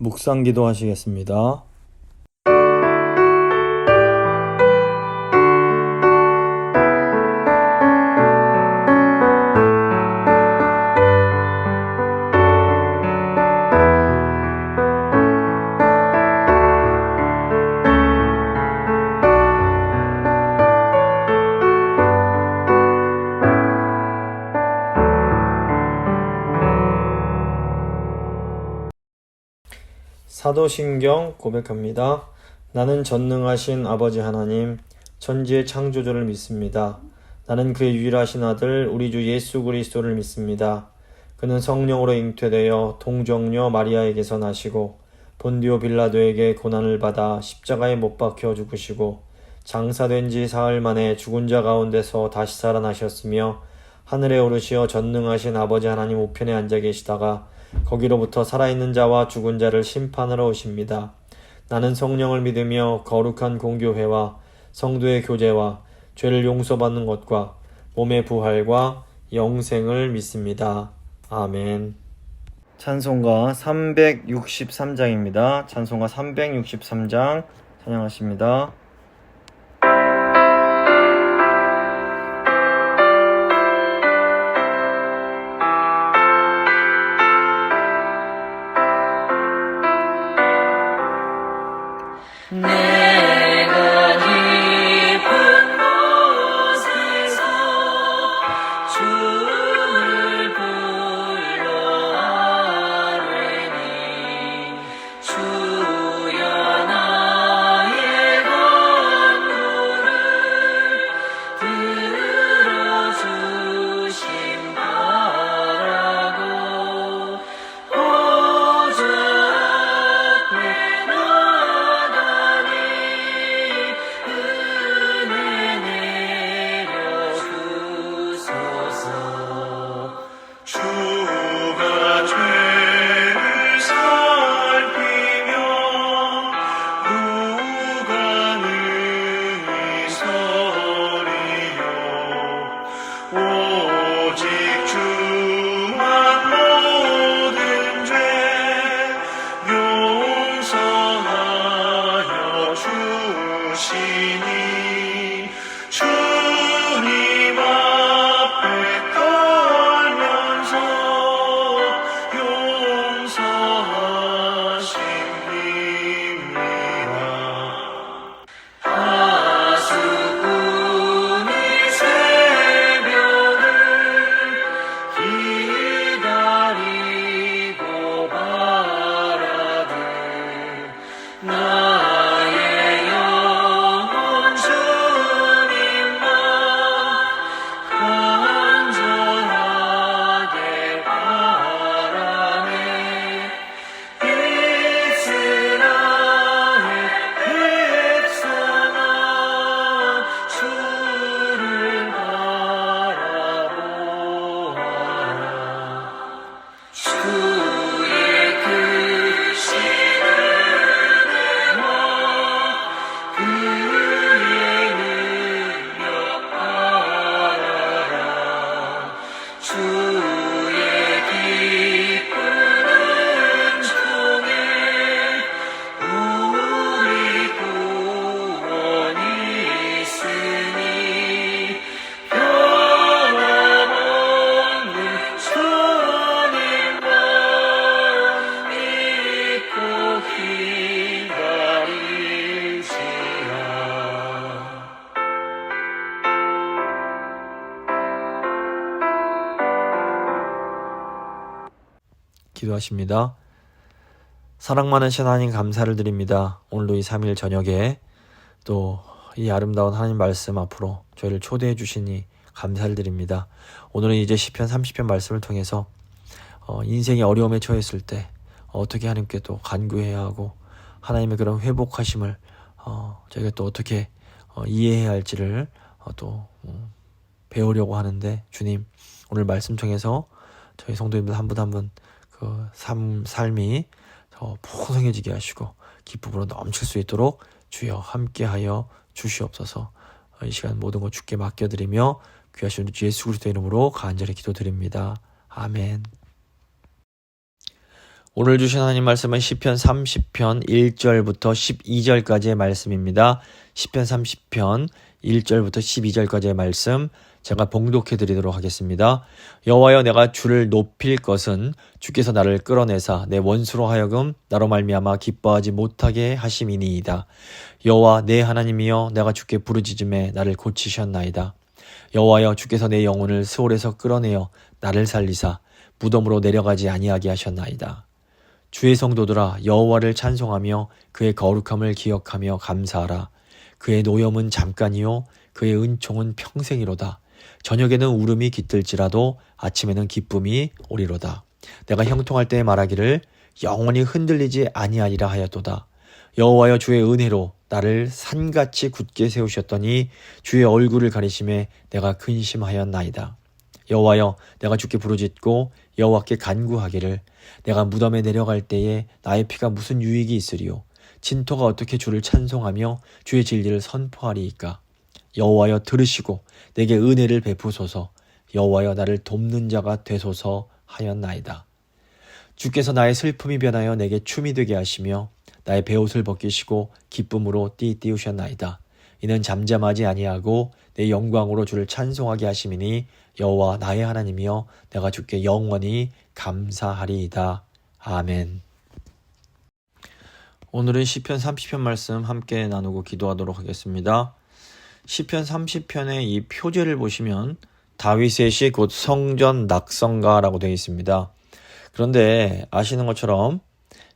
묵상 기도하시겠습니다. 사도신경 고백합니다. 나는 전능하신 아버지 하나님, 천지의 창조주를 믿습니다. 나는 그의 유일하신 아들 우리 주 예수 그리스도를 믿습니다. 그는 성령으로 잉태되어 동정녀 마리아에게서 나시고 본디오 빌라도에게 고난을 받아 십자가에 못 박혀 죽으시고 장사된 지 사흘 만에 죽은 자 가운데서 다시 살아나셨으며 하늘에 오르시어 전능하신 아버지 하나님 우편에 앉아 계시다가 거기로부터 살아있는 자와 죽은 자를 심판하러 오십니다. 나는 성령을 믿으며 거룩한 공교회와 성도의 교제와 죄를 용서받는 것과 몸의 부활과 영생을 믿습니다. 아멘. 찬송가 363장입니다. 찬송가 363장 찬양하십니다. 내가 깊은 곳에서 주를 불러아뢰니 주여 나의 간구를 들어주심 바라고 보좌 앞에 나가니 은혜 내려주소서. 주가 죄를 살피며 누가 능히 서리요. 오직 주만 모든 죄 용서하여 주시니 주님 앞에 떨면서 용서하십니다. 하수꾼이 새벽을 기다리고 바라듯 나의 영혼 주님만 간절하게 바라네. 이스라엘 백성아 주를 바라보아라. 주의 크신 은혜와 그의 능력 알아라. 주의 기쁜 은총에 우리 구원이 있으니 변함없는 주님만 믿고 기다릴지라. 기도하십니다. 사랑 많으신 하나님 감사를 드립니다. 오늘도 이 3일 저녁에 또 이 아름다운 하나님 말씀 앞으로 저희를 초대해 주시니 감사를 드립니다. 오늘은 이제 시편 30편 말씀을 통해서 인생이 어려움에 처했을 때 어떻게 하나님께 또 간구해야 하고 하나님의 그런 회복하심을 저희가 또 어떻게 이해해야 할지를 또 배우려고 하는데, 주님 오늘 말씀 통해서 저희 성도님들 한 분 한 분 그 삶이 더 풍성해지게 하시고 기쁨으로 넘칠 수 있도록 주여 함께하여 주시옵소서. 이 시간 모든 것 주께 맡겨드리며 귀하신 주 예수 그리스도 이름으로 간절히 기도드립니다. 아멘. 오늘 주신 하나님 말씀은 시편 30편 1절부터 12절까지의 말씀입니다. 시편 30편 1절부터 12절까지의 말씀 제가 봉독해 드리도록 하겠습니다. 여호와여, 내가 주를 높일 것은 주께서 나를 끌어내사 내 원수로 하여금 나로 말미암아 기뻐하지 못하게 하심이니이다. 여호와 내 하나님이여, 내가 주께 부르짖음에 나를 고치셨나이다. 여호와여, 주께서 내 영혼을 스올에서 끌어내어 나를 살리사 무덤으로 내려가지 아니하게 하셨나이다. 주의 성도들아, 여호와를 찬송하며 그의 거룩함을 기억하며 감사하라. 그의 노염은 잠깐이요 그의 은총은 평생이로다. 저녁에는 울음이 깃들지라도 아침에는 기쁨이 오리로다. 내가 형통할 때에 말하기를 영원히 흔들리지 아니하리라 하였도다. 여호와여, 주의 은혜로 나를 산같이 굳게 세우셨더니 주의 얼굴을 가리심에 내가 근심하였나이다. 여호와여, 내가 주께 부르짖고 여호와께 간구하기를 내가 무덤에 내려갈 때에 나의 피가 무슨 유익이 있으리요. 진토가 어떻게 주를 찬송하며 주의 진리를 선포하리이까. 여호와여, 들으시고 내게 은혜를 베푸소서. 여호와여, 나를 돕는 자가 되소서 하였나이다. 주께서 나의 슬픔이 변하여 내게 춤이 되게 하시며 나의 베옷을 벗기시고 기쁨으로 띠띠우셨나이다. 이는 잠잠하지 아니하고 내 영광으로 주를 찬송하게 하심이니 여호와 나의 하나님이여, 내가 주께 영원히 감사하리이다. 아멘. 오늘은 시편 30편 말씀 함께 나누고 기도하도록 하겠습니다. 시편 30편의 이 표제를 보시면 다윗의 시 곧 성전 낙성가라고 되어 있습니다. 그런데 아시는 것처럼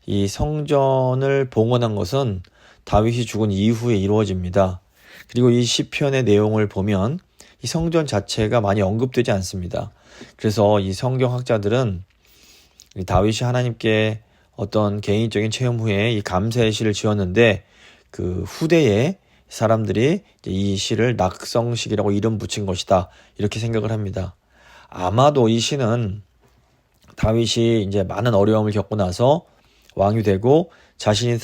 이 성전을 봉헌한 것은 다윗이 죽은 이후에 이루어집니다. 그리고 이 시편의 내용을 보면 이 성전 자체가 많이 언급되지 않습니다. 그래서 이 성경학자들은 이 다윗이 하나님께 어떤 개인적인 체험 후에 이 감사의 시를 지었는데 그 후대에 사람들이 이 시를 낙성식이라고 이름 붙인 것이다, 이렇게 생각을 합니다. 아마도 이 시는 다윗이 이제 많은 어려움을 겪고 나서 왕이 되고 자신이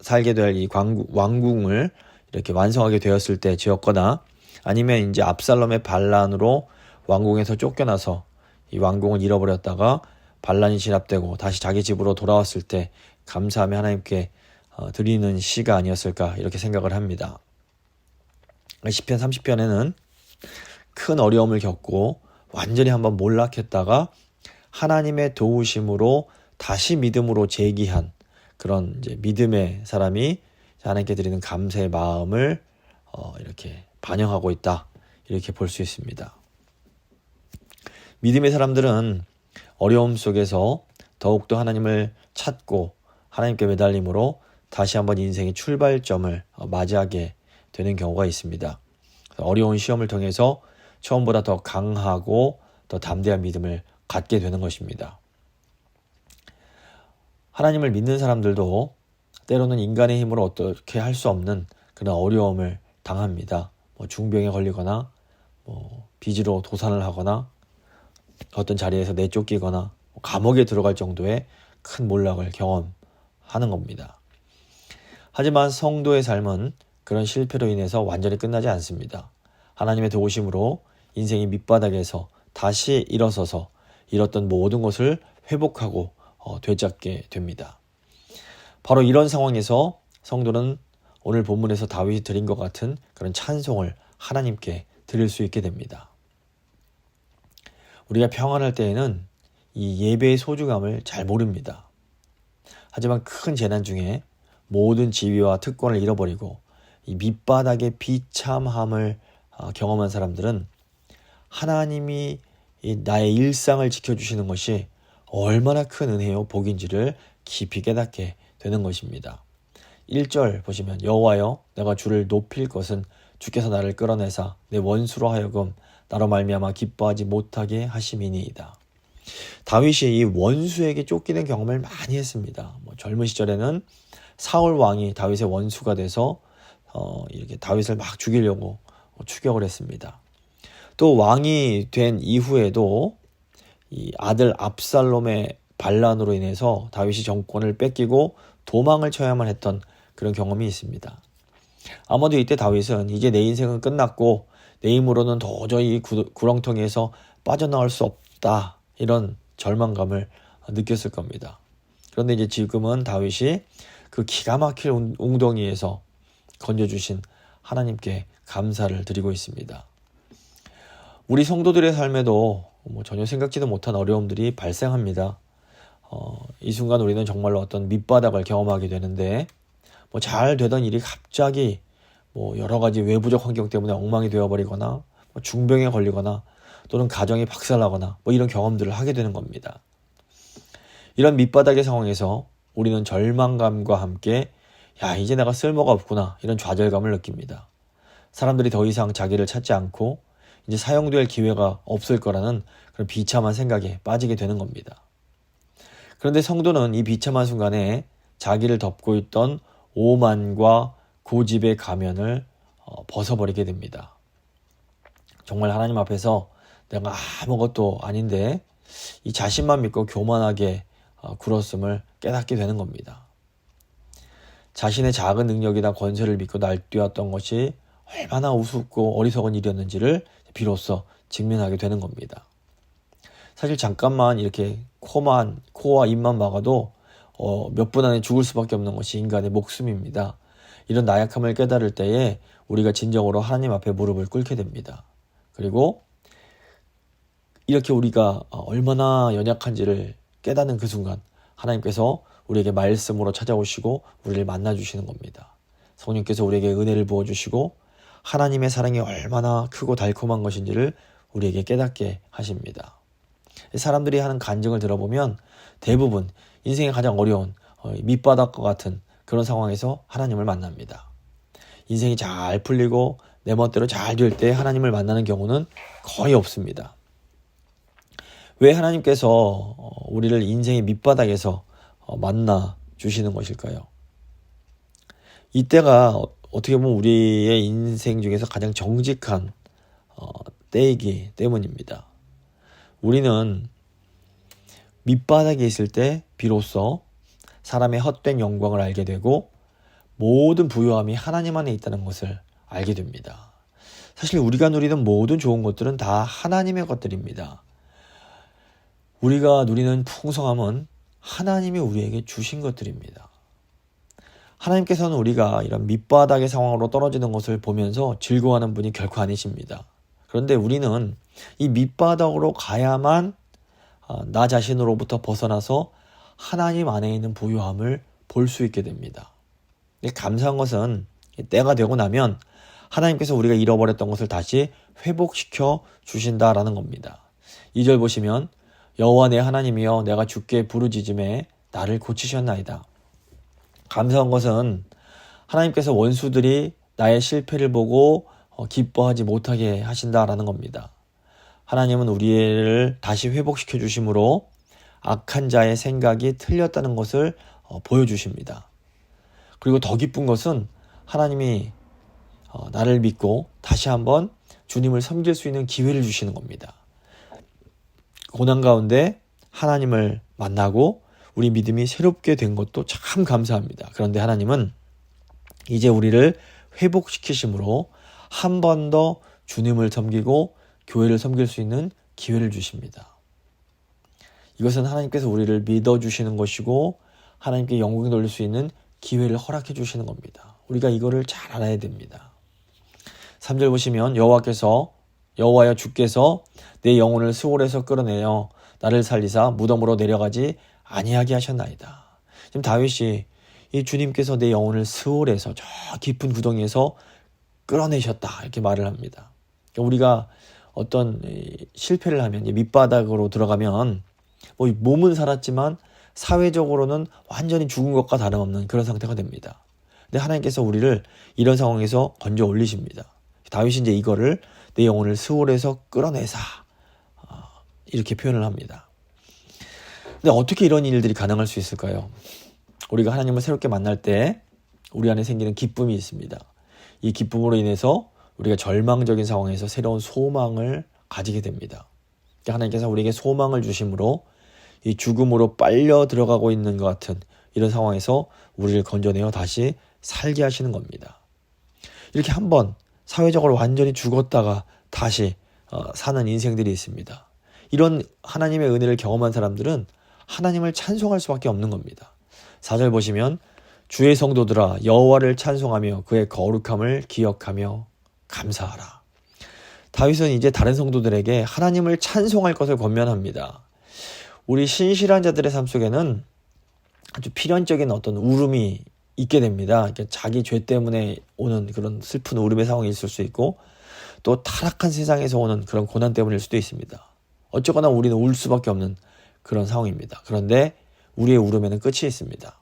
살게 될 이 왕궁을 이렇게 완성하게 되었을 때 지었거나 아니면 이제 압살롬의 반란으로 왕궁에서 쫓겨나서 이 왕궁을 잃어버렸다가 반란이 진압되고 다시 자기 집으로 돌아왔을 때 감사하며 하나님께 드리는 시가 아니었을까, 이렇게 생각을 합니다. 시편 30편에는 큰 어려움을 겪고 완전히 한번 몰락했다가 하나님의 도우심으로 다시 믿음으로 재기한 그런 이제 믿음의 사람이 하나님께 드리는 감사의 마음을 이렇게 반영하고 있다, 이렇게 볼 수 있습니다. 믿음의 사람들은 어려움 속에서 더욱더 하나님을 찾고 하나님께 매달림으로 다시 한번 인생의 출발점을 맞이하게 되는 경우가 있습니다. 어려운 시험을 통해서 처음보다 더 강하고 더 담대한 믿음을 갖게 되는 것입니다. 하나님을 믿는 사람들도 때로는 인간의 힘으로 어떻게 할 수 없는 그런 어려움을 당합니다. 중병에 걸리거나 빚으로 도산을 하거나 어떤 자리에서 내쫓기거나 감옥에 들어갈 정도의 큰 몰락을 경험하는 겁니다. 하지만 성도의 삶은 그런 실패로 인해서 완전히 끝나지 않습니다. 하나님의 도우심으로 인생의 밑바닥에서 다시 일어서서 잃었던 모든 것을 회복하고 되찾게 됩니다. 바로 이런 상황에서 성도는 오늘 본문에서 다윗이 드린 것 같은 그런 찬송을 하나님께 드릴 수 있게 됩니다. 우리가 평안할 때에는 이 예배의 소중함을 잘 모릅니다. 하지만 큰 재난 중에 모든 지위와 특권을 잃어버리고 이 밑바닥의 비참함을 경험한 사람들은 하나님이 나의 일상을 지켜주시는 것이 얼마나 큰 은혜요 복인지를 깊이 깨닫게 되는 것입니다. 1절 보시면 여호와여, 내가 주를 높일 것은 주께서 나를 끌어내사 내 원수로 하여금 나로 말미암아 기뻐하지 못하게 하심이니이다. 다윗이 이 원수에게 쫓기는 경험을 많이 했습니다. 젊은 시절에는 사울 왕이 다윗의 원수가 돼서 이렇게 다윗을 막 죽이려고 추격을 했습니다. 또 왕이 된 이후에도 이 아들 압살롬의 반란으로 인해서 다윗이 정권을 뺏기고 도망을 쳐야만 했던 그런 경험이 있습니다. 아마도 이때 다윗은 이제 내 인생은 끝났고 내 힘으로는 도저히 구렁텅이에서 빠져나올 수 없다, 이런 절망감을 느꼈을 겁니다. 그런데 이제 지금은 다윗이 그 기가 막힐 웅덩이에서 건져주신 하나님께 감사를 드리고 있습니다. 우리 성도들의 삶에도 전혀 생각지도 못한 어려움들이 발생합니다. 이 순간 우리는 정말로 어떤 밑바닥을 경험하게 되는데 잘 되던 일이 갑자기 여러 가지 외부적 환경 때문에 엉망이 되어버리거나 중병에 걸리거나 또는 가정이 박살나거나 이런 경험들을 하게 되는 겁니다. 이런 밑바닥의 상황에서 우리는 절망감과 함께 이제 내가 쓸모가 없구나 이런 좌절감을 느낍니다. 사람들이 더 이상 자기를 찾지 않고 이제 사용될 기회가 없을 거라는 그런 비참한 생각에 빠지게 되는 겁니다. 그런데 성도는 이 비참한 순간에 자기를 덮고 있던 오만과 고집의 가면을 벗어버리게 됩니다. 정말 하나님 앞에서 내가 아무것도 아닌데 이 자신만 믿고 교만하게 굴었음을 깨닫게 되는 겁니다. 자신의 작은 능력이나 권세를 믿고 날뛰었던 것이 얼마나 우습고 어리석은 일이었는지를 비로소 직면하게 되는 겁니다. 사실 잠깐만 이렇게 코와 입만 막아도 몇 분 안에 죽을 수밖에 없는 것이 인간의 목숨입니다. 이런 나약함을 깨달을 때에 우리가 진정으로 하나님 앞에 무릎을 꿇게 됩니다. 그리고 이렇게 우리가 얼마나 연약한지를 깨닫는 그 순간 하나님께서 우리에게 말씀으로 찾아오시고 우리를 만나주시는 겁니다. 성령께서 우리에게 은혜를 부어주시고 하나님의 사랑이 얼마나 크고 달콤한 것인지를 우리에게 깨닫게 하십니다. 사람들이 하는 간증을 들어보면 대부분 인생의 가장 어려운 밑바닥과 같은 그런 상황에서 하나님을 만납니다. 인생이 잘 풀리고 내 멋대로 잘 될 때 하나님을 만나는 경우는 거의 없습니다. 왜 하나님께서 우리를 인생의 밑바닥에서 만나 주시는 것일까요? 이때가 어떻게 보면 우리의 인생 중에서 가장 정직한 때이기 때문입니다. 우리는 밑바닥에 있을 때 비로소 사람의 헛된 영광을 알게 되고 모든 부요함이 하나님 안에 있다는 것을 알게 됩니다. 사실 우리가 누리는 모든 좋은 것들은 다 하나님의 것들입니다. 우리가 누리는 풍성함은 하나님이 우리에게 주신 것들입니다. 하나님께서는 우리가 이런 밑바닥의 상황으로 떨어지는 것을 보면서 즐거워하는 분이 결코 아니십니다. 그런데 우리는 이 밑바닥으로 가야만 나 자신으로부터 벗어나서 하나님 안에 있는 부요함을 볼 수 있게 됩니다. 감사한 것은 때가 되고 나면 하나님께서 우리가 잃어버렸던 것을 다시 회복시켜 주신다라는 겁니다. 2절 보시면 여호와 내 하나님이여 내가 주께 부르짖음에 나를 고치셨나이다. 감사한 것은 하나님께서 원수들이 나의 실패를 보고 기뻐하지 못하게 하신다라는 겁니다. 하나님은 우리를 다시 회복시켜 주심으로 악한 자의 생각이 틀렸다는 것을 보여주십니다. 그리고 더 기쁜 것은 하나님이 나를 믿고 다시 한번 주님을 섬길 수 있는 기회를 주시는 겁니다. 고난 가운데 하나님을 만나고 우리 믿음이 새롭게 된 것도 참 감사합니다. 그런데 하나님은 이제 우리를 회복시키심으로 한 번 더 주님을 섬기고 교회를 섬길 수 있는 기회를 주십니다. 이것은 하나님께서 우리를 믿어주시는 것이고 하나님께 영광 돌릴 수 있는 기회를 허락해 주시는 겁니다. 우리가 이거를 잘 알아야 됩니다. 3절 보시면 여호와여 주께서 내 영혼을 스올에서 끌어내어 나를 살리사 무덤으로 내려가지 아니하게 하셨나이다. 지금 다윗이 이 주님께서 내 영혼을 스올에서 저 깊은 구덩이에서 끌어내셨다 이렇게 말을 합니다. 우리가 어떤 실패를 하면 밑바닥으로 들어가면 몸은 살았지만 사회적으로는 완전히 죽은 것과 다름없는 그런 상태가 됩니다. 근데 하나님께서 우리를 이런 상황에서 건져 올리십니다. 다윗이 이제 이거를 내 영혼을 스올에서 끌어내사 이렇게 표현을 합니다. 근데 어떻게 이런 일들이 가능할 수 있을까요? 우리가 하나님을 새롭게 만날 때 우리 안에 생기는 기쁨이 있습니다. 이 기쁨으로 인해서 우리가 절망적인 상황에서 새로운 소망을 가지게 됩니다. 하나님께서 우리에게 소망을 주심으로 이 죽음으로 빨려 들어가고 있는 것 같은 이런 상황에서 우리를 건져내어 다시 살게 하시는 겁니다. 이렇게 한번 사회적으로 완전히 죽었다가 다시 사는 인생들이 있습니다. 이런 하나님의 은혜를 경험한 사람들은 하나님을 찬송할 수밖에 없는 겁니다. 4절 보시면 주의 성도들아 여호와를 찬송하며 그의 거룩함을 기억하며 감사하라. 다윗은 이제 다른 성도들에게 하나님을 찬송할 것을 권면합니다. 우리 신실한 자들의 삶 속에는 아주 필연적인 어떤 울음이 있게 됩니다. 자기 죄 때문에 오는 그런 슬픈 울음의 상황이 있을 수 있고 또 타락한 세상에서 오는 그런 고난 때문일 수도 있습니다. 어쨌거나 우리는 울 수밖에 없는 그런 상황입니다. 그런데 우리의 울음에는 끝이 있습니다.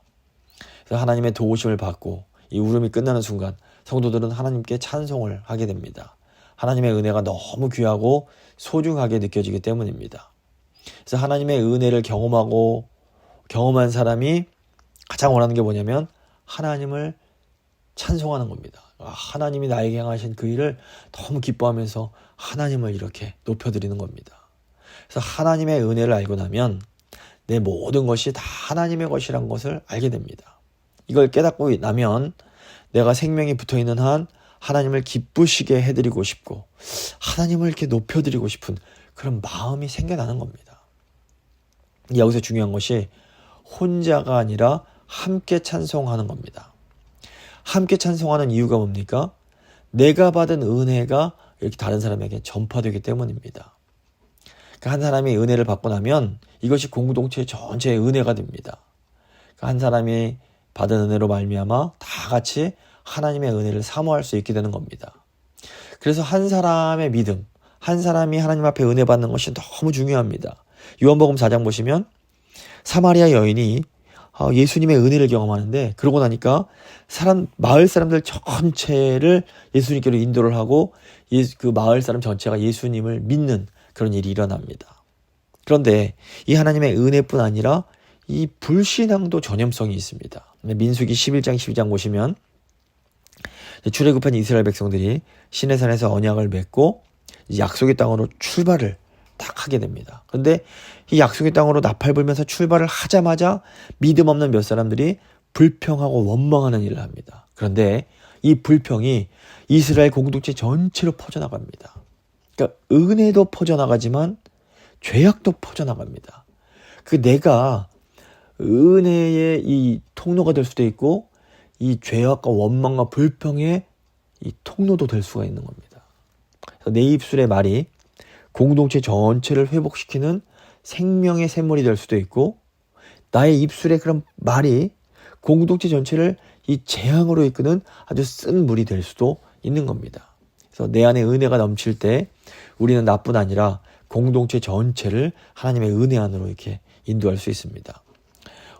그래서 하나님의 도우심을 받고 이 울음이 끝나는 순간 성도들은 하나님께 찬송을 하게 됩니다. 하나님의 은혜가 너무 귀하고 소중하게 느껴지기 때문입니다. 그래서 하나님의 은혜를 경험한 사람이 가장 원하는 게 뭐냐면 하나님을 찬송하는 겁니다. 하나님이 나에게 행하신 그 일을 너무 기뻐하면서 하나님을 이렇게 높여드리는 겁니다. 그래서 하나님의 은혜를 알고 나면 내 모든 것이 다 하나님의 것이란 것을 알게 됩니다. 이걸 깨닫고 나면 내가 생명이 붙어있는 한 하나님을 기쁘시게 해드리고 싶고 하나님을 이렇게 높여드리고 싶은 그런 마음이 생겨나는 겁니다. 여기서 중요한 것이 혼자가 아니라 함께 찬송하는 겁니다. 함께 찬송하는 이유가 뭡니까? 내가 받은 은혜가 이렇게 다른 사람에게 전파되기 때문입니다. 한 사람이 은혜를 받고 나면 이것이 공동체 전체의 은혜가 됩니다. 한 사람이 받은 은혜로 말미암아 다 같이 하나님의 은혜를 사모할 수 있게 되는 겁니다. 그래서 한 사람의 믿음, 한 사람이 하나님 앞에 은혜 받는 것이 너무 중요합니다. 요한복음 4장 보시면 사마리아 여인이 예수님의 은혜를 경험하는데 그러고 나니까 마을 사람들 전체를 예수님께로 인도를 하고 그 마을 사람 전체가 예수님을 믿는 그런 일이 일어납니다. 그런데 이 하나님의 은혜뿐 아니라 이 불신앙도 전염성이 있습니다. 민수기 11장 12장 보시면 출애굽한 이스라엘 백성들이 시내산에서 언약을 맺고 약속의 땅으로 출발을 딱 하게 됩니다. 그런데 이 약속의 땅으로 나팔 불면서 출발을 하자마자 믿음 없는 몇 사람들이 불평하고 원망하는 일을 합니다. 그런데 이 불평이 이스라엘 공동체 전체로 퍼져나갑니다. 그러니까 은혜도 퍼져나가지만 죄악도 퍼져나갑니다. 내가 은혜의 이 통로가 될 수도 있고 이 죄악과 원망과 불평의 이 통로도 될 수가 있는 겁니다. 그래서 내 입술의 말이 공동체 전체를 회복시키는 생명의 샘물이 될 수도 있고 나의 입술의 그런 말이 공동체 전체를 이 재앙으로 이끄는 아주 쓴 물이 될 수도 있는 겁니다. 그래서 내 안에 은혜가 넘칠 때 우리는 나뿐 아니라 공동체 전체를 하나님의 은혜 안으로 이렇게 인도할 수 있습니다.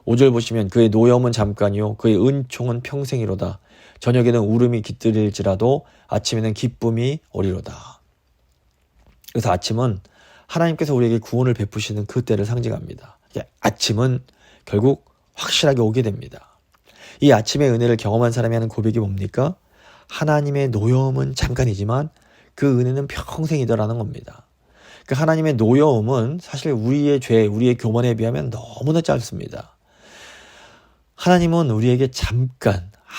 5절 보시면 그의 노여움은 잠깐이요 그의 은총은 평생이로다. 저녁에는 울음이 깃들일지라도 아침에는 기쁨이 오리로다. 그래서 아침은 하나님께서 우리에게 구원을 베푸시는 그 때를 상징합니다. 아침은 결국 확실하게 오게 됩니다. 이 아침의 은혜를 경험한 사람이 하는 고백이 뭡니까? 하나님의 노여움은 잠깐이지만 그 은혜는 평생이더라는 겁니다. 그 하나님의 노여움은 사실 우리의 죄, 우리의 교만에 비하면 너무나 짧습니다. 하나님은 우리에게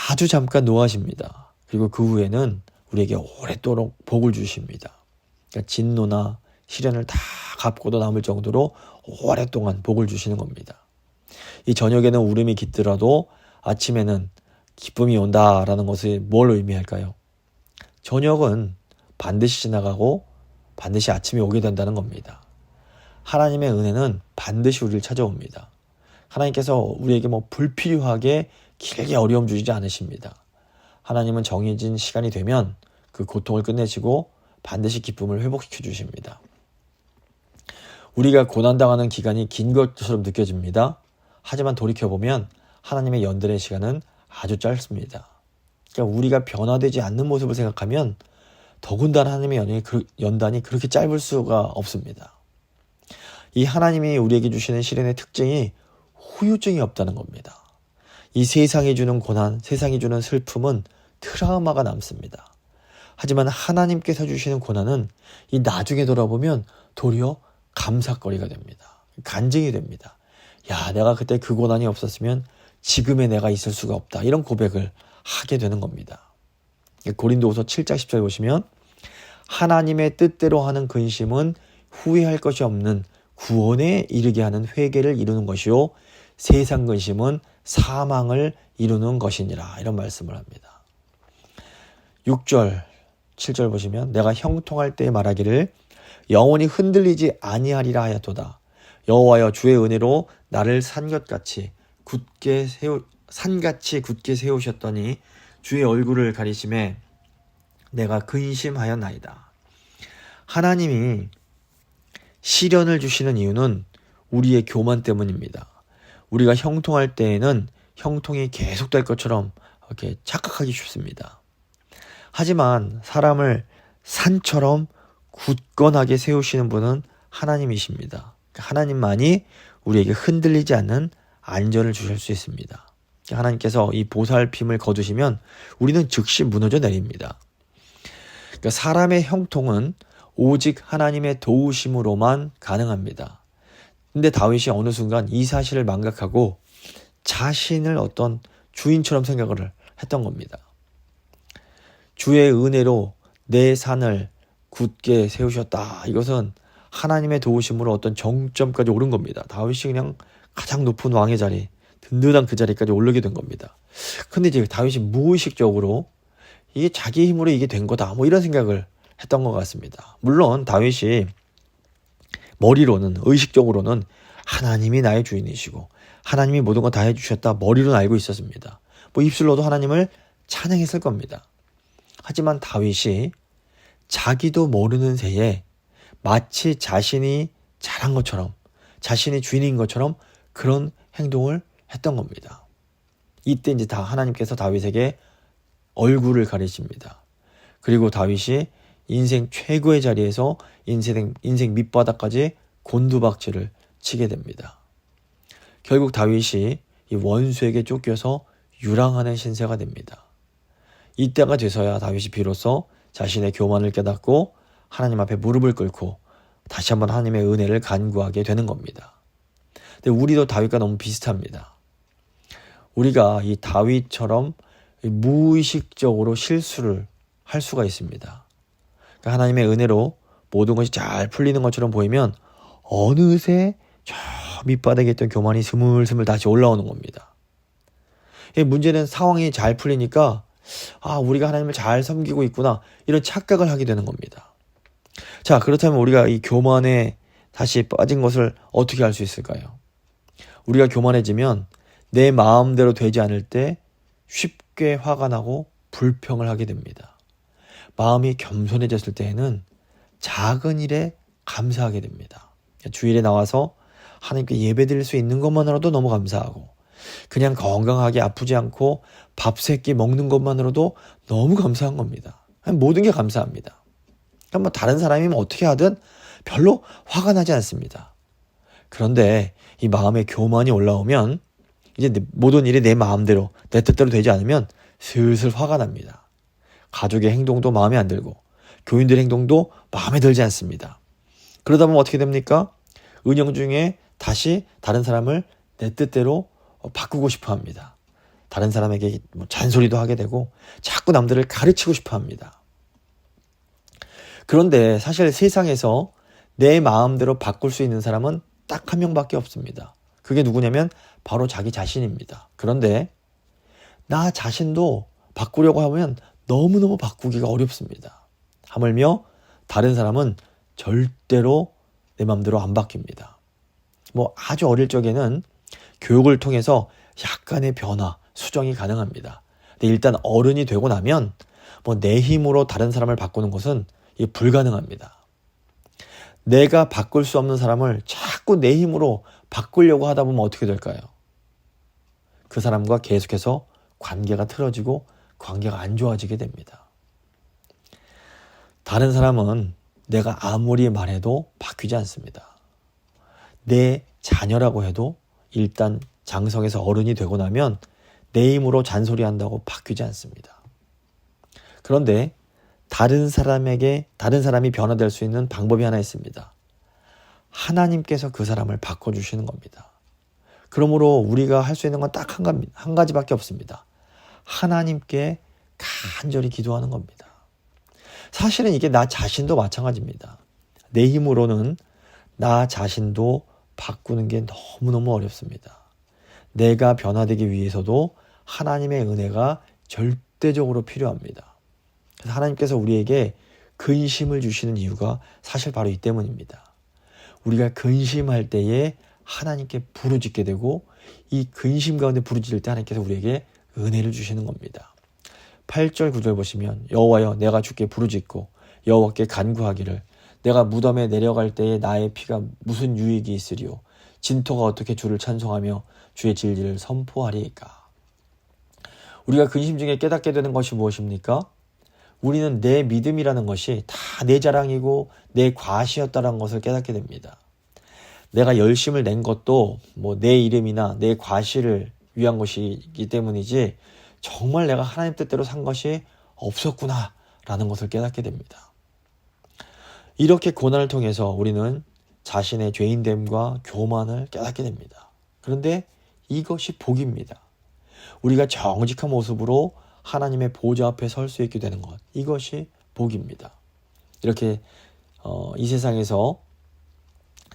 아주 잠깐 노하십니다. 그리고 그 후에는 우리에게 오랫도록 복을 주십니다. 그러니까 진노나 시련을 다 갚고도 남을 정도로 오랫동안 복을 주시는 겁니다. 이 저녁에는 울음이 깃들어도 아침에는 기쁨이 온다라는 것이 뭘 의미할까요? 저녁은 반드시 지나가고 반드시 아침이 오게 된다는 겁니다. 하나님의 은혜는 반드시 우리를 찾아옵니다. 하나님께서 우리에게 불필요하게 길게 어려움 주시지 않으십니다. 하나님은 정해진 시간이 되면 그 고통을 끝내시고 반드시 기쁨을 회복시켜 주십니다. 우리가 고난당하는 기간이 긴 것처럼 느껴집니다. 하지만 돌이켜보면 하나님의 연단의 시간은 아주 짧습니다. 그러니까 우리가 변화되지 않는 모습을 생각하면 더군다나 하나님의 연단이 그렇게 짧을 수가 없습니다. 이 하나님이 우리에게 주시는 시련의 특징이 후유증이 없다는 겁니다. 이 세상이 주는 고난, 세상이 주는 슬픔은 트라우마가 남습니다. 하지만 하나님께서 주시는 고난은 이 나중에 돌아보면 도리어 감사거리가 됩니다. 간증이 됩니다. 내가 그때 그 고난이 없었으면 지금의 내가 있을 수가 없다. 이런 고백을 하게 되는 겁니다. 고린도후서 7장 10절 보시면 하나님의 뜻대로 하는 근심은 후회할 것이 없는 구원에 이르게 하는 회개를 이루는 것이요 세상 근심은 사망을 이루는 것이니라. 이런 말씀을 합니다. 6절 7절 보시면 내가 형통할 때 말하기를 영원히 흔들리지 아니하리라 하였도다. 여호와여 주의 은혜로 나를 산같이 굳게 세우셨더니 주의 얼굴을 가리심에 내가 근심하였나이다. 하나님이 시련을 주시는 이유는 우리의 교만 때문입니다. 우리가 형통할 때에는 형통이 계속될 것처럼 이렇게 착각하기 쉽습니다. 하지만 사람을 산처럼 굳건하게 세우시는 분은 하나님이십니다. 하나님만이 우리에게 흔들리지 않는 안전을 주실 수 있습니다. 하나님께서 이 보살핌을 거두시면 우리는 즉시 무너져 내립니다. 그러니까 사람의 형통은 오직 하나님의 도우심으로만 가능합니다. 근데 다윗이 어느 순간 이 사실을 망각하고 자신을 어떤 주인처럼 생각을 했던 겁니다. 주의 은혜로 내 산을 굳게 세우셨다. 이것은 하나님의 도우심으로 어떤 정점까지 오른 겁니다. 다윗이 그냥 가장 높은 왕의 자리, 든든한 그 자리까지 오르게 된 겁니다. 근데 이제 다윗이 무의식적으로 이게 자기 힘으로 이게 된 거다. 뭐 이런 생각을 했던 것 같습니다. 물론 다윗이 머리로는, 의식적으로는 하나님이 나의 주인이시고 하나님이 모든 거 다 해주셨다. 머리로는 알고 있었습니다. 뭐 입술로도 하나님을 찬양했을 겁니다. 하지만 다윗이 자기도 모르는 새에 마치 자신이 잘한 것처럼, 자신이 주인인 것처럼 그런 행동을 했던 겁니다. 이때 이제 다 하나님께서 다윗에게 얼굴을 가리십니다. 그리고 다윗이 인생 최고의 자리에서 인생 밑바닥까지 곤두박질을 치게 됩니다. 결국 다윗이 이 원수에게 쫓겨서 유랑하는 신세가 됩니다. 이때가 돼서야 다윗이 비로소 자신의 교만을 깨닫고 하나님 앞에 무릎을 꿇고 다시 한번 하나님의 은혜를 간구하게 되는 겁니다. 근데 우리도 다윗과 너무 비슷합니다. 우리가 이 다윗처럼 무의식적으로 실수를 할 수가 있습니다. 그러니까 하나님의 은혜로 모든 것이 잘 풀리는 것처럼 보이면 어느새 저 밑바닥에 있던 교만이 스물스물 다시 올라오는 겁니다. 문제는 상황이 잘 풀리니까 우리가 하나님을 잘 섬기고 있구나 이런 착각을 하게 되는 겁니다. 자, 그렇다면 우리가 이 교만에 다시 빠진 것을 어떻게 알 수 있을까요? 우리가 교만해지면 내 마음대로 되지 않을 때 쉽게 화가 나고 불평을 하게 됩니다. 마음이 겸손해졌을 때에는 작은 일에 감사하게 됩니다. 주일에 나와서 하나님께 예배드릴 수 있는 것만으로도 너무 감사하고 그냥 건강하게 아프지 않고 밥 세 끼 먹는 것만으로도 너무 감사한 겁니다. 모든 게 감사합니다. 그러니까 뭐 다른 사람이면 어떻게 하든 별로 화가 나지 않습니다. 그런데 이 마음에 교만이 올라오면 이제 모든 일이 내 마음대로 내 뜻대로 되지 않으면 슬슬 화가 납니다. 가족의 행동도 마음에 안 들고 교인들의 행동도 마음에 들지 않습니다. 그러다 보면 어떻게 됩니까? 은영 중에 다시 다른 사람을 내 뜻대로 바꾸고 싶어 합니다. 다른 사람에게 잔소리도 하게 되고 자꾸 남들을 가르치고 싶어 합니다. 그런데 사실 세상에서 내 마음대로 바꿀 수 있는 사람은 딱 한 명밖에 없습니다. 그게 누구냐면 바로 자기 자신입니다. 그런데 나 자신도 바꾸려고 하면 너무너무 바꾸기가 어렵습니다. 하물며 다른 사람은 절대로 내 마음대로 안 바뀝니다. 뭐 아주 어릴 적에는 교육을 통해서 약간의 변화, 수정이 가능합니다. 근데 일단 어른이 되고 나면 뭐 내 힘으로 다른 사람을 바꾸는 것은 불가능합니다. 내가 바꿀 수 없는 사람을 자꾸 내 힘으로 바꾸려고 하다 보면 어떻게 될까요? 그 사람과 계속해서 관계가 틀어지고 관계가 안 좋아지게 됩니다. 다른 사람은 내가 아무리 말해도 바뀌지 않습니다. 내 자녀라고 해도 일단 장성에서 어른이 되고 나면 내 힘으로 잔소리한다고 바뀌지 않습니다. 그런데 다른 사람이 변화될 수 있는 방법이 하나 있습니다. 하나님께서 그 사람을 바꿔주시는 겁니다. 그러므로 우리가 할 수 있는 건 딱 한 가지밖에 없습니다. 하나님께 간절히 기도하는 겁니다. 사실은 이게 나 자신도 마찬가지입니다. 내 힘으로는 나 자신도 바꾸는 게 너무너무 어렵습니다. 내가 변화되기 위해서도 하나님의 은혜가 절대적으로 필요합니다. 그래서 하나님께서 우리에게 근심을 주시는 이유가 사실 바로 이 때문입니다. 우리가 근심할 때에 하나님께 부르짖게 되고 이 근심 가운데 부르짖을 때 하나님께서 우리에게 은혜를 주시는 겁니다. 8절 9절 보시면 여호와여 내가 주께 부르짖고 여호와께 간구하기를 내가 무덤에 내려갈 때에 나의 피가 무슨 유익이 있으리요 진토가 어떻게 주를 찬송하며 주의 진리를 선포하리이까. 우리가 근심 중에 깨닫게 되는 것이 무엇입니까? 우리는 내 믿음이라는 것이 다 내 자랑이고 내 과시였다는 것을 깨닫게 됩니다. 내가 열심을 낸 것도 뭐 내 이름이나 내 과시를 위한 것이기 때문이지 정말 내가 하나님 뜻대로 산 것이 없었구나 라는 것을 깨닫게 됩니다. 이렇게 고난을 통해서 우리는 자신의 죄인됨과 교만을 깨닫게 됩니다. 그런데 이것이 복입니다. 우리가 정직한 모습으로 하나님의 보좌 앞에 설 수 있게 되는 것, 이것이 복입니다. 이렇게 이 세상에서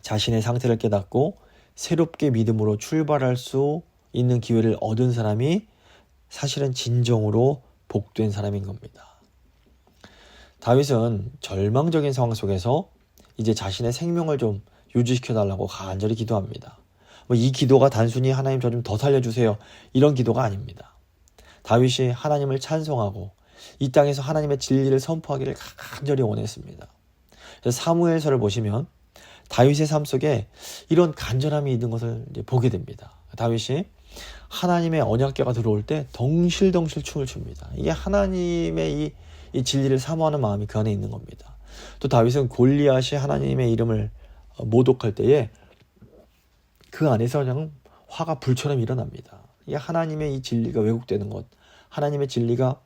자신의 상태를 깨닫고 새롭게 믿음으로 출발할 수 있는 기회를 얻은 사람이 사실은 진정으로 복된 사람인 겁니다. 다윗은 절망적인 상황 속에서 이제 자신의 생명을 좀 유지시켜달라고 간절히 기도합니다. 이 기도가 단순히 하나님 저 좀 더 살려주세요 이런 기도가 아닙니다. 다윗이 하나님을 찬송하고 이 땅에서 하나님의 진리를 선포하기를 간절히 원했습니다. 사무엘서를 보시면 다윗의 삶 속에 이런 간절함이 있는 것을 이제 보게 됩니다. 다윗이 하나님의 언약궤가 들어올 때 덩실덩실 춤을 춥니다. 이게 하나님의 이 진리를 사모하는 마음이 그 안에 있는 겁니다. 또 다윗은 골리앗이 하나님의 이름을 모독할 때에 그 안에서 그냥 화가 불처럼 일어납니다. 이게 하나님의 이 진리가 왜곡되는 것, 하나님의 진리가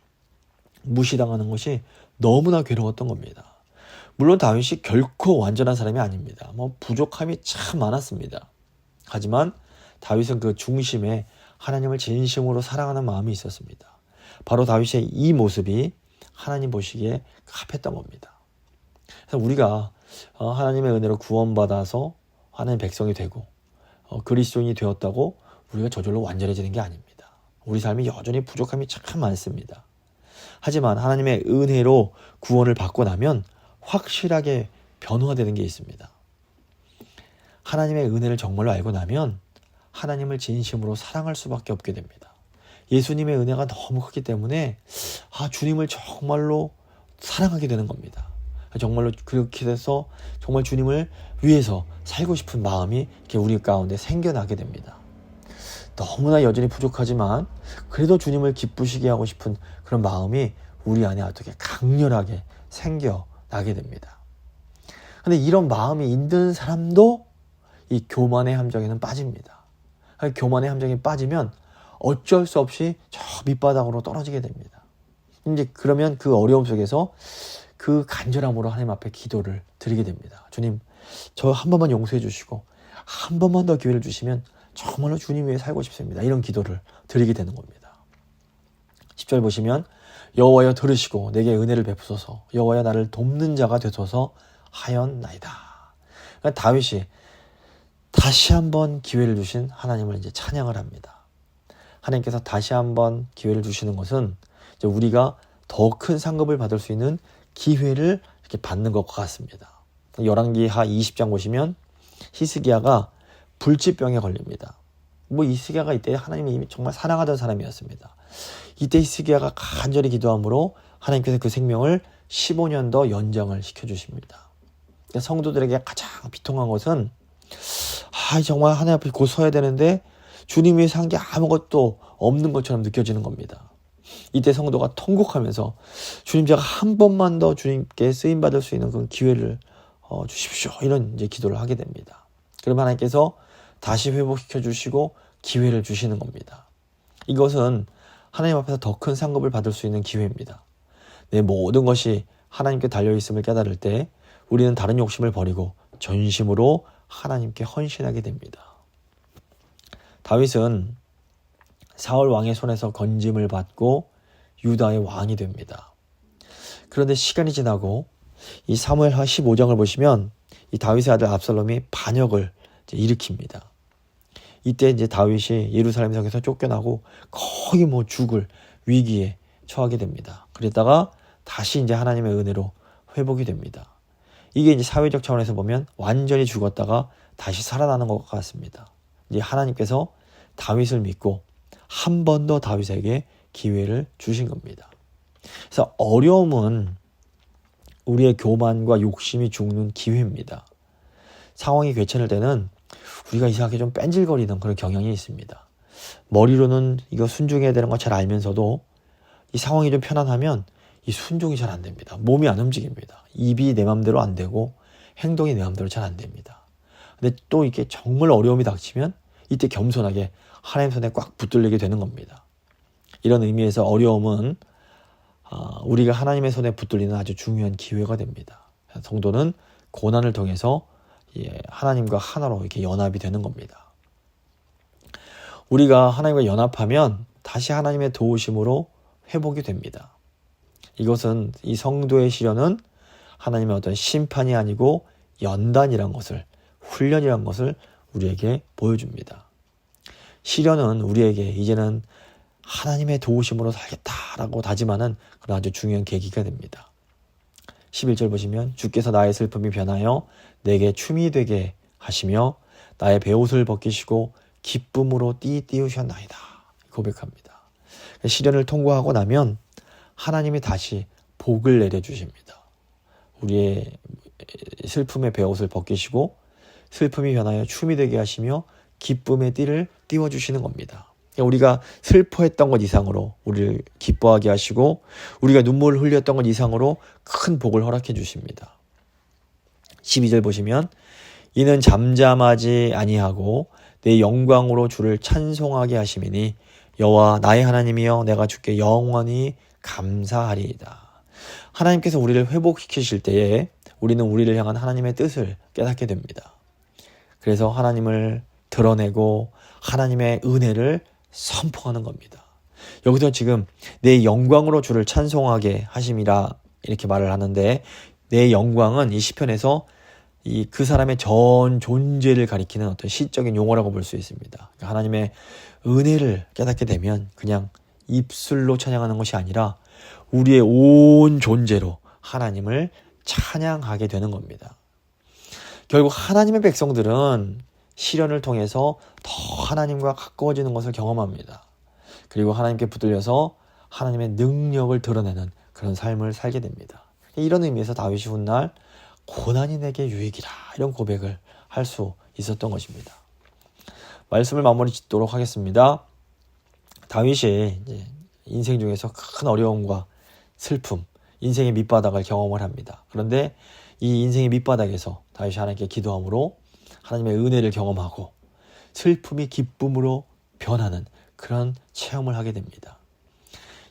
무시당하는 것이 너무나 괴로웠던 겁니다. 물론 다윗이 결코 완전한 사람이 아닙니다. 부족함이 참 많았습니다. 하지만 다윗은 그 중심에 하나님을 진심으로 사랑하는 마음이 있었습니다. 바로 다윗의 이 모습이 하나님 보시기에 합했던 겁니다. 그래서 우리가 하나님의 은혜로 구원받아서 하나님의 백성이 되고 그리스도인이 되었다고 우리가 저절로 완전해지는 게 아닙니다. 우리 삶이 여전히 부족함이 참 많습니다. 하지만 하나님의 은혜로 구원을 받고 나면 확실하게 변화되는 게 있습니다. 하나님의 은혜를 정말로 알고 나면 하나님을 진심으로 사랑할 수밖에 없게 됩니다. 예수님의 은혜가 너무 크기 때문에 주님을 정말로 사랑하게 되는 겁니다. 정말로 그렇게 돼서 정말 주님을 위해서 살고 싶은 마음이 이렇게 우리 가운데 생겨나게 됩니다. 너무나 여전히 부족하지만 그래도 주님을 기쁘시게 하고 싶은 그런 마음이 우리 안에 어떻게 강렬하게 생겨나게 됩니다. 근데 이런 마음이 있는 사람도 이 교만의 함정에는 빠집니다. 교만의 함정에 빠지면 어쩔 수 없이 저 밑바닥으로 떨어지게 됩니다. 이제 그러면 그 어려움 속에서 그 간절함으로 하나님 앞에 기도를 드리게 됩니다. 주님, 저 한 번만 용서해 주시고 한 번만 더 기회를 주시면 정말로 주님 위해 살고 싶습니다. 이런 기도를 드리게 되는 겁니다. 10절 보시면 여호와여 들으시고 내게 은혜를 베푸소서 여호와여 나를 돕는 자가 되소서 하였나이다. 그러니까 다윗이 다시 한번 기회를 주신 하나님을 이제 찬양을 합니다. 하나님께서 다시 한번 기회를 주시는 것은 이제 우리가 더 큰 상급을 받을 수 있는 기회를 이렇게 받는 것 같습니다. 열왕기하 20장 보시면 히스기야가 불치병에 걸립니다. 히스기야가 이때 하나님이 이미 정말 사랑하던 사람이었습니다. 이때 히스기야가 간절히 기도함으로 하나님께서 그 생명을 15년 더 연장을 시켜주십니다. 성도들에게 가장 비통한 것은 정말 하나님 앞에 곧 서야 되는데 주님이 산 게 아무것도 없는 것처럼 느껴지는 겁니다. 이때 성도가 통곡하면서 주님 제가 한 번만 더 주님께 쓰임받을 수 있는 그런 기회를 주십시오. 이런 이제 기도를 하게 됩니다. 그러면 하나님께서 다시 회복시켜 주시고 기회를 주시는 겁니다. 이것은 하나님 앞에서 더 큰 상급을 받을 수 있는 기회입니다. 내 모든 것이 하나님께 달려있음을 깨달을 때 우리는 다른 욕심을 버리고 전심으로 하나님께 헌신하게 됩니다. 다윗은 사울 왕의 손에서 건짐을 받고 유다의 왕이 됩니다. 그런데 시간이 지나고 이 사무엘하 15장을 보시면 이 다윗의 아들 압살롬이 반역을 이제 일으킵니다. 이때 이제 다윗이 예루살렘 성에서 쫓겨나고 거의 뭐 죽을 위기에 처하게 됩니다. 그랬다가 다시 이제 하나님의 은혜로 회복이 됩니다. 이게 이제 사회적 차원에서 보면 완전히 죽었다가 다시 살아나는 것 같습니다. 이제 하나님께서 다윗을 믿고 한 번 더 다윗에게 기회를 주신 겁니다. 그래서 어려움은 우리의 교만과 욕심이 죽는 기회입니다. 상황이 괜찮을 때는 우리가 이상하게 좀 뺀질거리는 그런 경향이 있습니다. 머리로는 이거 순종해야 되는 거 잘 알면서도 이 상황이 좀 편안하면 이 순종이 잘 안 됩니다. 몸이 안 움직입니다. 입이 내 맘대로 안 되고 행동이 내 맘대로 잘 안 됩니다. 근데 또 이게 정말 어려움이 닥치면 이때 겸손하게 하나님 손에 꽉 붙들리게 되는 겁니다. 이런 의미에서 어려움은 우리가 하나님의 손에 붙들리는 아주 중요한 기회가 됩니다. 성도는 고난을 통해서 하나님과 하나로 이렇게 연합이 되는 겁니다. 우리가 하나님과 연합하면 다시 하나님의 도우심으로 회복이 됩니다. 이것은 이 성도의 시련은 하나님의 어떤 심판이 아니고 연단이란 것을, 훈련이란 것을 우리에게 보여줍니다. 시련은 우리에게 이제는 하나님의 도우심으로 살겠다라고 다짐하는 그런 아주 중요한 계기가 됩니다. 11절 보시면 주께서 나의 슬픔이 변하여 내게 춤이 되게 하시며 나의 베옷을 벗기시고 기쁨으로 띠우셨나이다 고백합니다. 시련을 통과하고 나면 하나님이 다시 복을 내려주십니다. 우리의 슬픔의 베옷을 벗기시고 슬픔이 변하여 춤이 되게 하시며 기쁨의 띠를 띄워주시는 겁니다. 우리가 슬퍼했던 것 이상으로 우리를 기뻐하게 하시고 우리가 눈물을 흘렸던 것 이상으로 큰 복을 허락해 주십니다. 12절 보시면 이는 잠잠하지 아니하고 내 영광으로 주를 찬송하게 하심이니 여호와 나의 하나님이여 내가 주께 영원히 감사하리이다. 하나님께서 우리를 회복시키실 때에 우리는 우리를 향한 하나님의 뜻을 깨닫게 됩니다. 그래서 하나님을 드러내고 하나님의 은혜를 선포하는 겁니다. 여기서 지금 내 영광으로 주를 찬송하게 하심이라 이렇게 말을 하는데 내 영광은 이 시편에서 그 사람의 전 존재를 가리키는 어떤 시적인 용어라고 볼 수 있습니다. 그러니까 하나님의 은혜를 깨닫게 되면 그냥 입술로 찬양하는 것이 아니라 우리의 온 존재로 하나님을 찬양하게 되는 겁니다. 결국 하나님의 백성들은 시련을 통해서 더 하나님과 가까워지는 것을 경험합니다. 그리고 하나님께 붙들려서 하나님의 능력을 드러내는 그런 삶을 살게 됩니다. 이런 의미에서 다윗이 훗날 고난이 내게 유익이라 이런 고백을 할 수 있었던 것입니다. 말씀을 마무리 짓도록 하겠습니다. 다윗이 이제 인생 중에서 큰 어려움과 슬픔, 인생의 밑바닥을 경험을 합니다. 그런데 이 인생의 밑바닥에서 다윗이 하나님께 기도함으로 하나님의 은혜를 경험하고 슬픔이 기쁨으로 변하는 그런 체험을 하게 됩니다.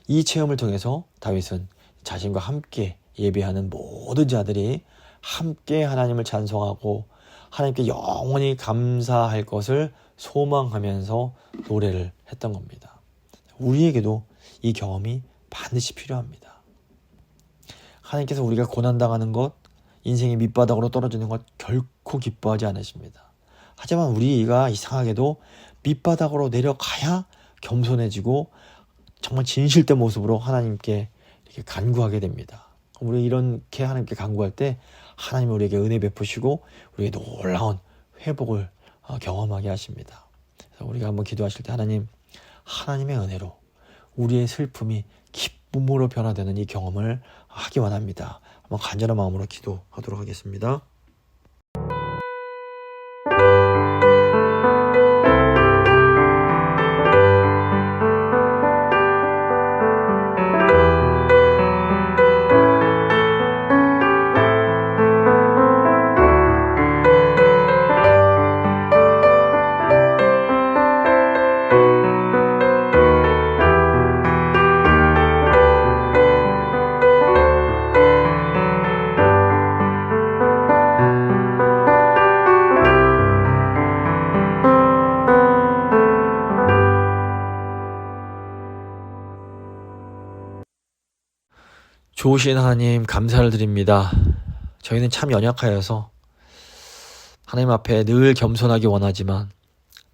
이 체험을 통해서 다윗은 자신과 함께 예배하는 모든 자들이 함께 하나님을 찬송하고 하나님께 영원히 감사할 것을 소망하면서 노래를 했던 겁니다. 우리에게도 이 경험이 반드시 필요합니다. 하나님께서 우리가 고난당하는 것, 인생의 밑바닥으로 떨어지는 것 결코 기뻐하지 않으십니다. 하지만 우리가 이상하게도 밑바닥으로 내려가야 겸손해지고 정말 진실된 모습으로 하나님께 이렇게 간구하게 됩니다. 우리 이렇게 하나님께 간구할 때 하나님이 우리에게 은혜 베푸시고 우리에게 놀라운 회복을 경험하게 하십니다. 그래서 우리가 한번 기도하실 때 하나님의 은혜로 우리의 슬픔이 기쁨으로 변화되는 이 경험을 하기 원합니다. 한번 간절한 마음으로 기도하도록 하겠습니다. 좋으신 하나님 감사를 드립니다. 저희는 참 연약하여서 하나님 앞에 늘 겸손하기 원하지만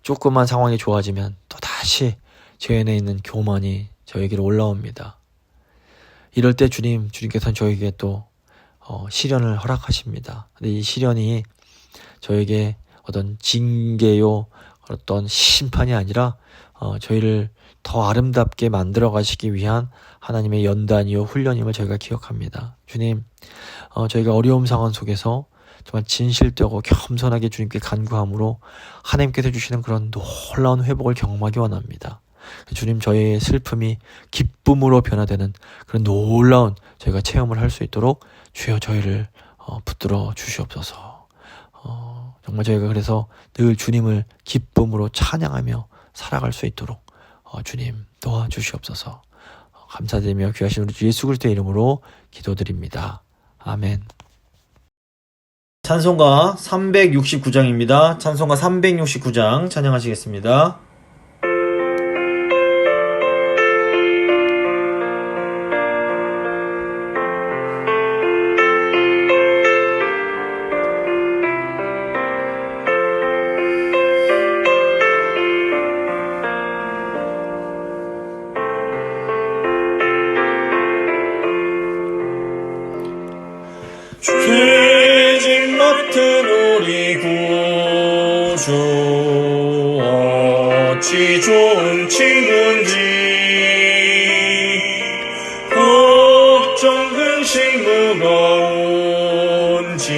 조금만 상황이 좋아지면 또 다시 제 안에 있는 교만이 저에게로 올라옵니다. 이럴 때 주님께서는 저에게 또 시련을 허락하십니다. 근데 이 시련이 저에게 어떤 징계요, 어떤 심판이 아니라 저희를 더 아름답게 만들어 가시기 위한 하나님의 연단이요 훈련임을 저희가 기억합니다. 주님, 저희가 어려움 상황 속에서 정말 진실되고 겸손하게 주님께 간구함으로 하나님께서 주시는 그런 놀라운 회복을 경험하기 원합니다. 주님, 저희의 슬픔이 기쁨으로 변화되는 그런 놀라운 저희가 체험을 할 수 있도록 주여 저희를 붙들어 주시옵소서. 정말 저희가 그래서 늘 주님을 기쁨으로 찬양하며 살아갈 수 있도록 주님 도와주시옵소서. 감사드리며 귀하신 우리 주 예수 그리스도의 이름으로 기도드립니다. 아멘. 찬송가 369장입니다. 찬송가 369장 찬양하시겠습니다. 죄짐 맡은 우리 구주 어찌 좋은 친구인지 걱정 근심 무거운 짐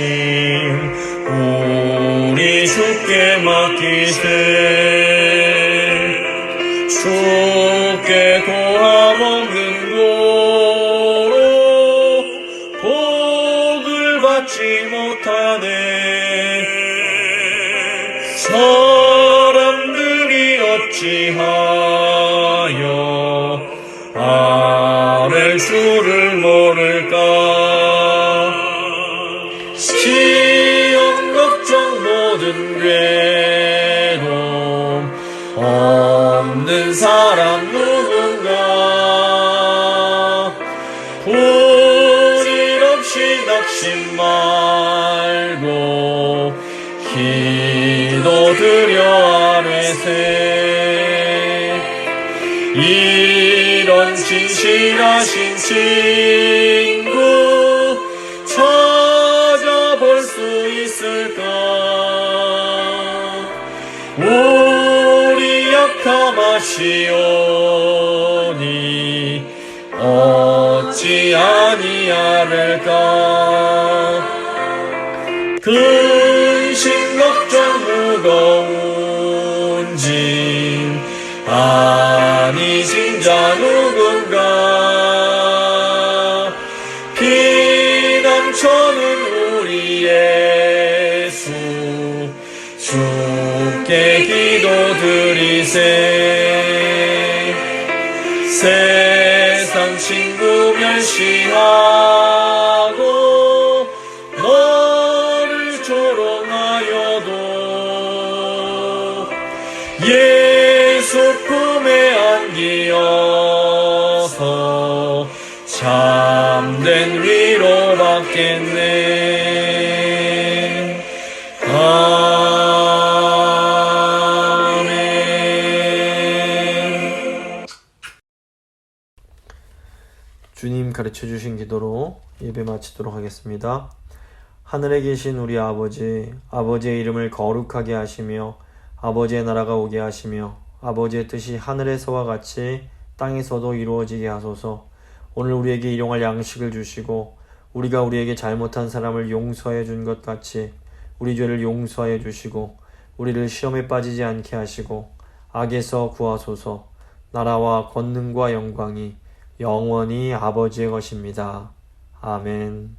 우리 주께 맡기세 주께 고함 없는 고로 복을 받지 못하네 사람들이 어찌하여 아랠 줄을 모를까 시험 걱정 모든 괴로움 없는 사람 누군가 부질없이 낙심 말고 기도드려 아뢰세 이런 진실하신 친구 찾아볼 수 있을까 우리 약함하시오니 어찌 아니하를까 근심 걱정 무거운 짐 아니신 자 누군가 피난처는 우리 예수 주께 기도드리세 세상 친구 멸시하고 너를 조롱하여도 예수 품에 안기어서 참된 위로 받겠네 아멘. 주님 가르쳐 주신 기도로 예배 마치도록 하겠습니다. 하늘에 계신 우리 아버지, 아버지의 이름을 거룩하게 하시며 아버지의 나라가 오게 하시며 아버지의 뜻이 하늘에서와 같이 땅에서도 이루어지게 하소서. 오늘 우리에게 일용할 양식을 주시고 우리가 우리에게 잘못한 사람을 용서해 준 것 같이 우리 죄를 용서하여 주시고 우리를 시험에 빠지지 않게 하시고 악에서 구하소서. 나라와 권능과 영광이 영원히 아버지의 것입니다. 아멘.